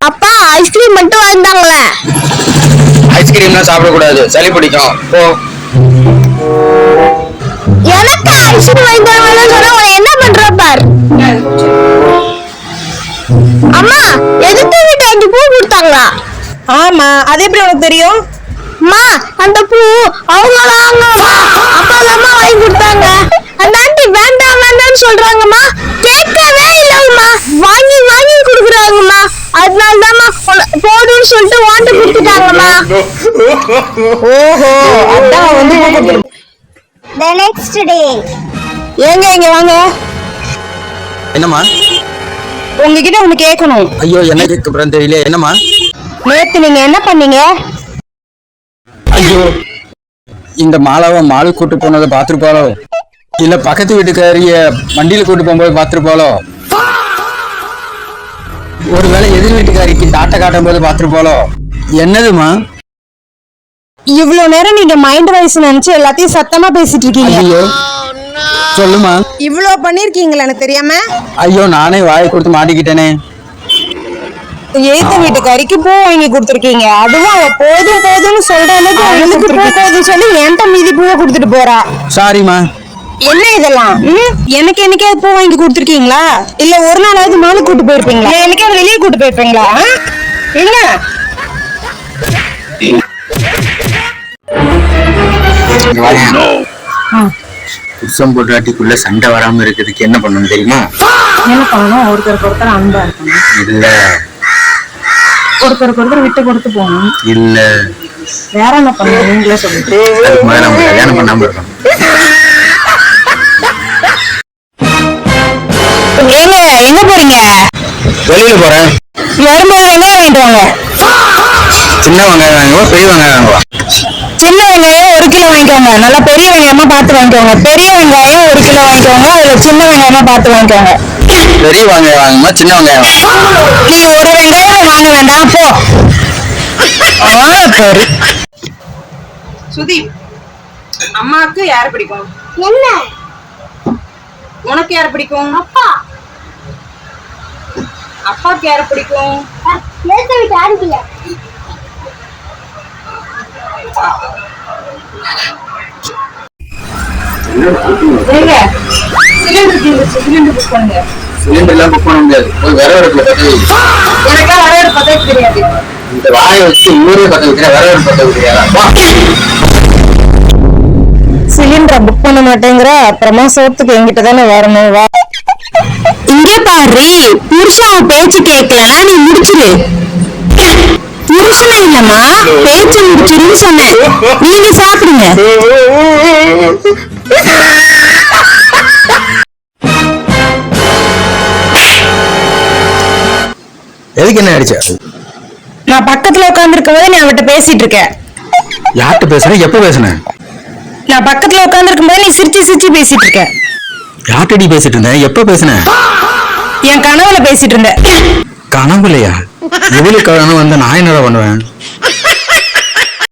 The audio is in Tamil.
அப்பா ஐஸ்கிரீம் மட்டும் வந்தாங்களே. ஐஸ்கிரீம்லாம் சாப்பிடக்கூடாது, சளி பிடிக்கும். போ. எனக்கு ஐஸ்கிரீம் வாங்கிட்டு சொன்னா உன என்ன பண்ற பார். அம்மா எதுக்கு வீட்டு அஞ்சு பூ கொடுத்தாங்களா? ஆமா, அது எப்படி உனக்கு தெரியும்? அம்மா அந்த பூ அவங்களாமா அப்பா அம்மா வாங்கி கொடுத்தாங்க. அந்த ஆண்டி வேண்டாம் வேண்டாம்னு சொல்றாங்கம்மா, கேட்கவே இல்லம்மா, வாங்கி வாங்கி கொடுக்குறாங்கம்மா. அதனாலதாம்மா போதும்னு சொல்லிட்டு வாண்ட கொடுத்துட்டாங்கம்மா. ஓஹோ, அதான் வந்து The next day. ஏங்க இங்க வாங்க. என்னம்மா? உங்ககிட்ட ஒண்ணு கேட்கணும். ஐயோ, என்ன கேட்க போறேன்னு தெரியல. என்னம்மா? நேத்து நீங்க என்ன பண்ணீங்க? ஐயோ, இந்த மாலாவை மாலுக்கு கூட்டு போனதை பாத்துருப்பாளோ, இல்ல பக்கத்து வீட்டுக்காரிய வண்டியில கூட்டு போகும்போது பாத்துருப்பாளோ, ஒருவேளை எதிர் வீட்டுக்காரிக்கு டாட்டா காட்டும் போது பாத்துருப்பாளோ. என்னதுமா? இவ்வளவு நேரம் நீங்க மைண்ட் வாய்ஸ் நினைச்சு எல்லாத்தையும் சத்தமா பேசிட்டு இருக்கீங்க. ஐயோ சொல்லுமா. இவ்வளவு பண்ணிருக்கீங்களா எனக்கு தெரியாம? ஐயோ, நானே வாயை கொடுத்து மாட்டிக்கிட்டேனே. எழுத்த வீட்டுக்காரிக்கு பூ வாங்கி கொடுத்துருக்கீங்க, அதுவும் அவ போதும் போதும்னு சொல்றேன். அவளுக்கு பூ போதும் சொல்லி என்கிட்ட மீதி பூவை கொடுத்துட்டு போறா. சாரிமா. என்ன இதெல்லாம்? எனக்கு என்னைக்காவது பூ வாங்கி கொடுத்துருக்கீங்களா? இல்ல ஒரு நாளாவது மாலுக்கு கூட்டு போயிருப்பீங்களா? என்னைக்காவது வெளியே கூட்டு போயிருப்பீங்களா? இல்ல புருஷன் பொண்டாட்டிக்குள்ள சண்டை வராம இருக்கிறதுக்கு என்ன பண்ணணும் தெரியுமா? என்ன பண்ணணும்? ஒருத்தருக்கு ஒருத்தர் அன்பா இருக்கணும். இல்ல ஒருத்தருக்கு ஒருத்தர் விட்டு கொடுத்து போகணும். இல்ல வேற என்ன பண்ணணும்? நீங்களே சொல்லுங்க. அதுக்கு முதல்ல நம்ம கல்யாணம் பண்ணாம இருக்கணும். ஏங்க எங்க போறீங்க? வெளியில போறேன். வரும்போது வெங்காயம் வாங்கிட்டு வாங்க. சின்ன வெங்காயம் வாங்குவா, பெரிய வெங்காயம் வாங்குவா? சின்ன வெங்காயம் 1 கிலோ வாங்கிக்கோங்க. நல்லா பெரிய வெங்காயமா பார்த்து வாங்கிக்கோங்க. பெரிய வெங்காயம் 1 கிலோ வாங்கிக்கோங்க. அதுல சின்ன வெங்காயமா பார்த்து வாங்கிக்கோங்க. பெரிய வெங்காயம் வாங்குமா, சின்ன வெங்காயம்? நீ ஒரு வெங்காயம் வாங்க வேண்டாம், போ. சுதி, அம்மாக்கு யார பிடிக்கும்? என்ன? உனக்கு யார பிடிக்கும்? அப்பா. அப்பாக்கு யார பிடிக்கும்? எழுத்த வீட்டு ஆண்டில. ஏங்க சிலிண்டர் புக் பண்ணுங்க. சிலிண்டர் எல்லாம் புக் பண்ண முடியாது. போய் விறகு அடுப்புல பத்த வை. எனக்கா வர பத்த தெரியாது. இந்த வாயை வச்சு ஊரே பத்த வைக்கிற, விறகு அடுப்பு பத்த வைக்கிறியா? சிலிண்டரை புக் பண்ண மாட்டேங்கிற, அப்புறமா சோத்துக்கு என்கிட்ட தானே வரணும். வா இங்க பாரு, புருஷன் பேச்சு கேட்கலன்னா நீ முடிச்சிரு. புருஷன் இல்லம்மா, பேச்சு முடிச்சிருன்னு சொன்னேன். நீங்க சாப்பிடுங்க. எதுக்கு என்ன அடிச்ச? நான் பக்கத்துல உட்கார்ந்து இருக்கும் போது நீ அவட்ட பேசிட்டு இருக்க. யார்கிட்ட பேசுற? எப்ப பேசுன? நான் பக்கத்துல உட்கார்ந்து இருக்கும் போது நீ சிரிச்சு சிரிச்சு பேசிட்டு இருக்க. யார்கிட்ட பேசிட்டு இருந்த? எப்ப பேசுன? என் கனவுல பேசிட்டு இருந்த. கனவுலையா? எவ்வளவு கனவு வந்தா நான் என்னடா பண்ணுவேன்?